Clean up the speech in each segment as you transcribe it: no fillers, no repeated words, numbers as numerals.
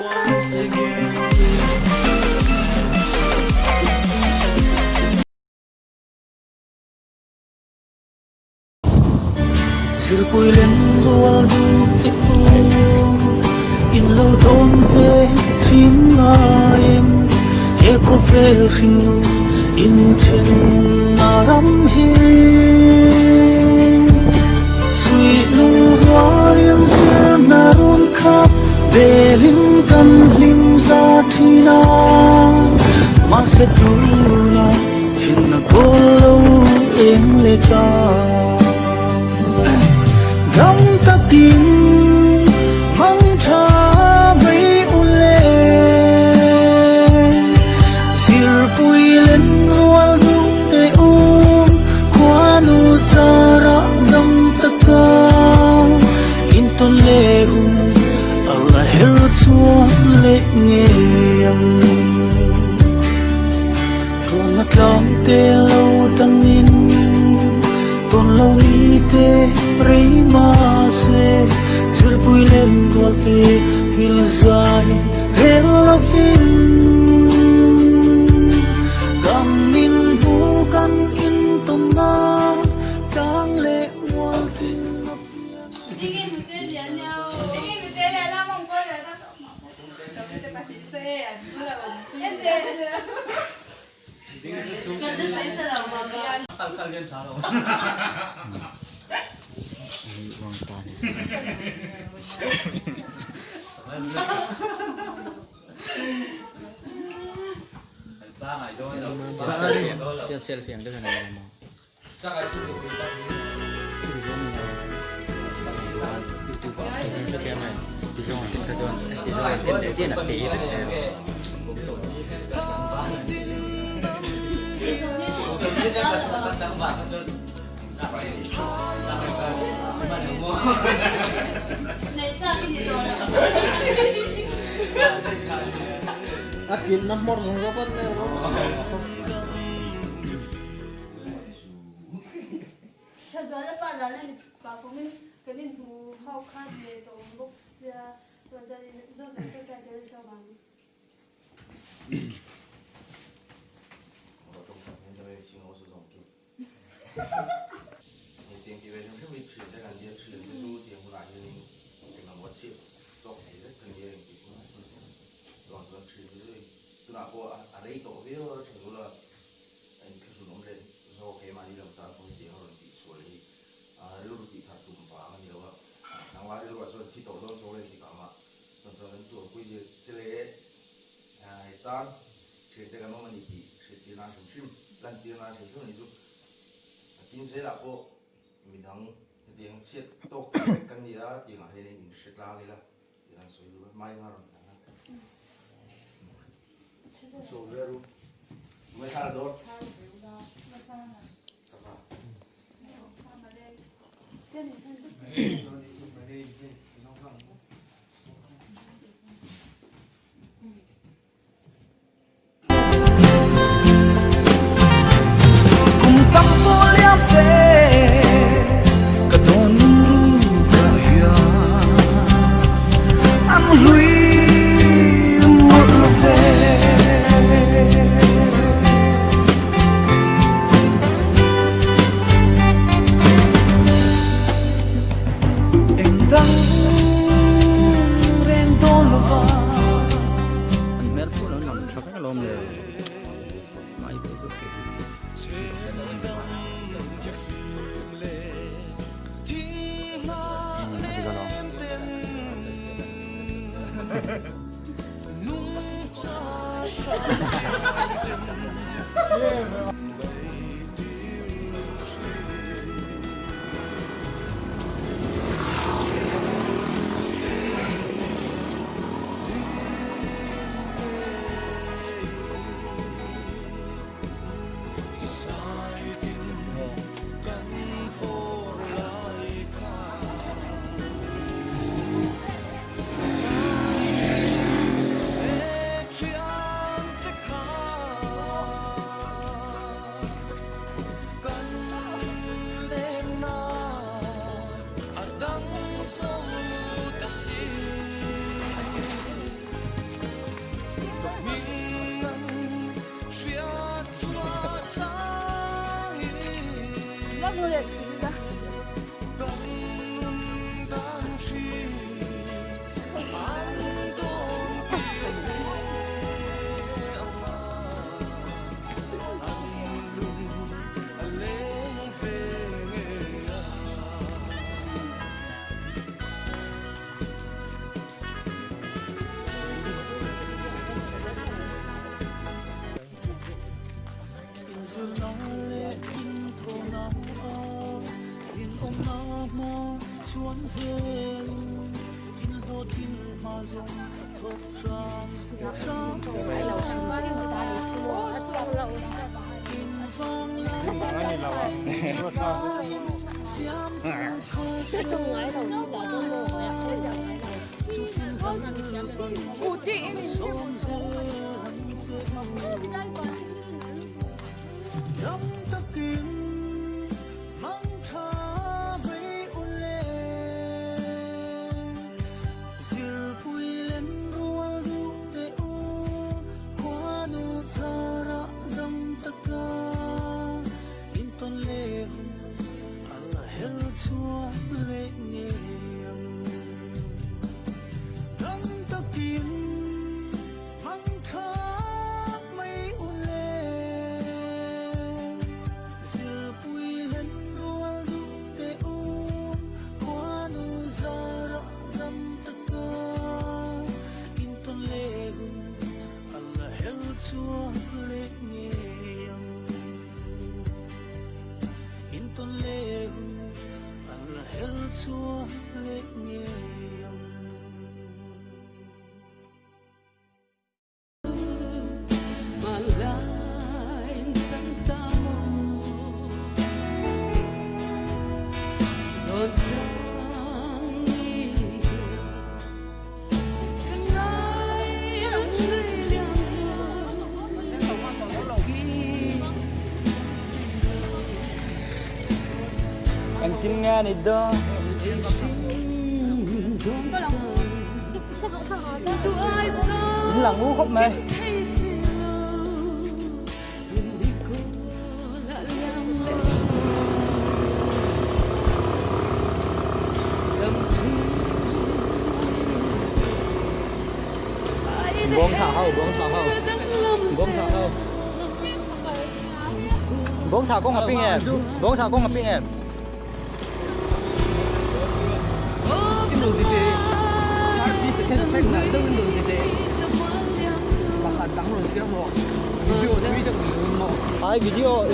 once again. Chưa vui lên đua đủ tích tu in lâu đón về phim em kẻ có về khinh in trên aram hi suy lung hoa liên sơn narun khắp về linh căn lim ra thina mà sẽ tu na trên na cô lâu em lệ ta gam takin hang tha mấy ule sir pui lên rual dung te u qua nu sara gam taka in ton le hum ala her chua le ngem kon na tlang te lo tangin kon lo ni te rei ma se sir pui lên qua ke fil zai hello fin kam min bu kan in tom na kang le wal tin đi game một chơi liền nhau đi game một chơi liền là mong coi là các cậu cái bác sĩ xe à nó là xe gần tới say xe đầu mà bạn tăng sang liên trả rồi ra hải đôi đâu Dia selfie yang dia sana mau. chắc là chưa được ta Di zona itu yang sekian này. Di zona kita zona kita sih nak di này ra cái gì rồi Akin nomor ng sobat na thật ra là bạn là nên bà cũng nên cái nên thú hao khát về tổ bốc xe rồi ra đi do sự tất cả đều sao bằng là cô ở đây tổ với thành là anh cứ dùng lên do cái mà đi làm ta không chỉ họ làm bị sủi lúc bị thắt tụm phá mà nhiều à năng hóa lúc đó thì tổ đó số lên thì cả mà rồi anh tuổi quy gì cái lẽ tan thì cái nó mình bị thì tiền nào sản xuất lần tiền nào sản xuất này giúp kinh tế là cô mình đang tiền xét tốt cái gì đó tiền là hay mình sẽ ra đi là tiền là sủi lúc mai mà rồi Soberu,ไม่ทานโดดสักพัก cùng tóc vô liam xe cả thôn ru cả ya ăn lui một về em đang ren đôi va Anh mel pun orang ngam sampai kalau mel. Mai itu tu. Bác ngồi để đi ra. Anh tin nghe này đó. Đến là ngu khóc mày. Buông thả hậu, buông thả hậu, buông thả hậu. Buông thả con ngập pin em, buông thả con ngập pin em. Ai video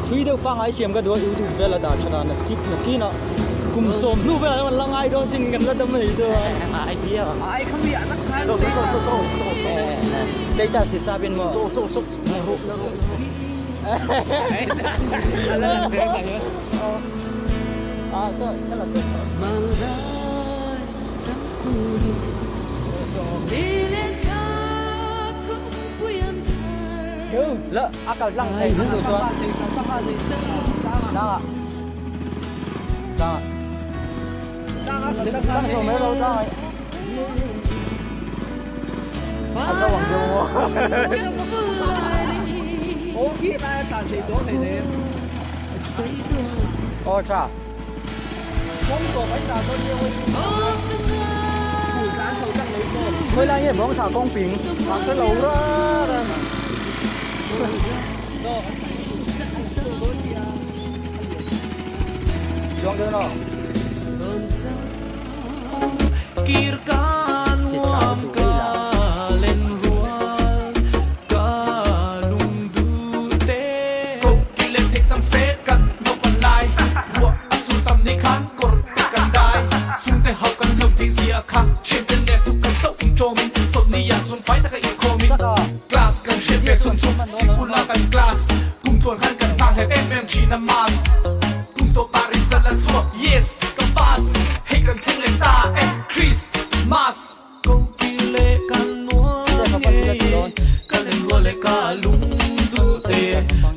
tweet được phang ai xem cái đó YouTube về là đã cho nên chip nó kia nó cùng xóm nu về là lang ai đó xin gần là đâm này cho ai kia ai không bị ăn khăn so status is sabin mo so to là lỡ akal lang này không được rồi đang đang số mấy lâu rồi sao bằng chung ô khi ta tạm thời đó này nè ô cha không có phải là tôi nhiều cán sâu sắc lấy cô mới là như bóng thả con ping mà sẽ lâu ra Doang dia no. Kirkan wam kalen rual kalung dute ko kile thek chang se kan no pan lai wa asu tam ni khan kor te kan dai sun te hau kan lo te zia kha chen ten ne tu kan sau king chom so ni ya chun fai ta ka i khomi glass kan shet pe chun chun sipula kan glass kum ton khan kan ta he em chi na mas to Paris alan swap yes ka pass hey kan thing le ta Chris mas kong kile kan nuang kan le lo le ka lung du te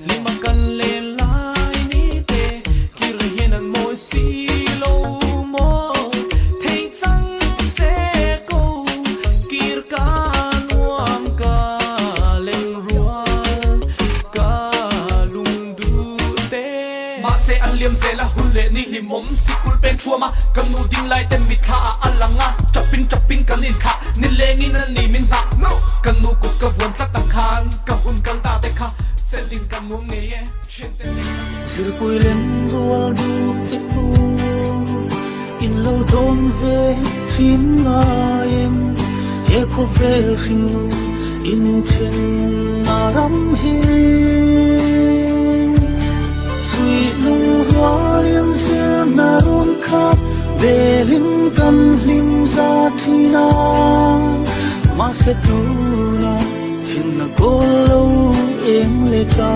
lima kan le lai ni te kir yen an moi si lo mo thei chang se ko kir ka nuang ka leng rual ka lung du te ma se an liam กันนินขะนินเลงินันนี่มินตะกันนูกุกกะวนตักตังคานกับอุ่นกันตาเตคะเส้นดินกันนุ่งเนี่ยเช่นเต้น Sirpui len rual du te pu in lo don ve fin nga em he ko ve fin lu in chen na ram he sui lung hua lian sir na ron khap de lim kan lim za thina ma se tu na fin na ko lo em le ta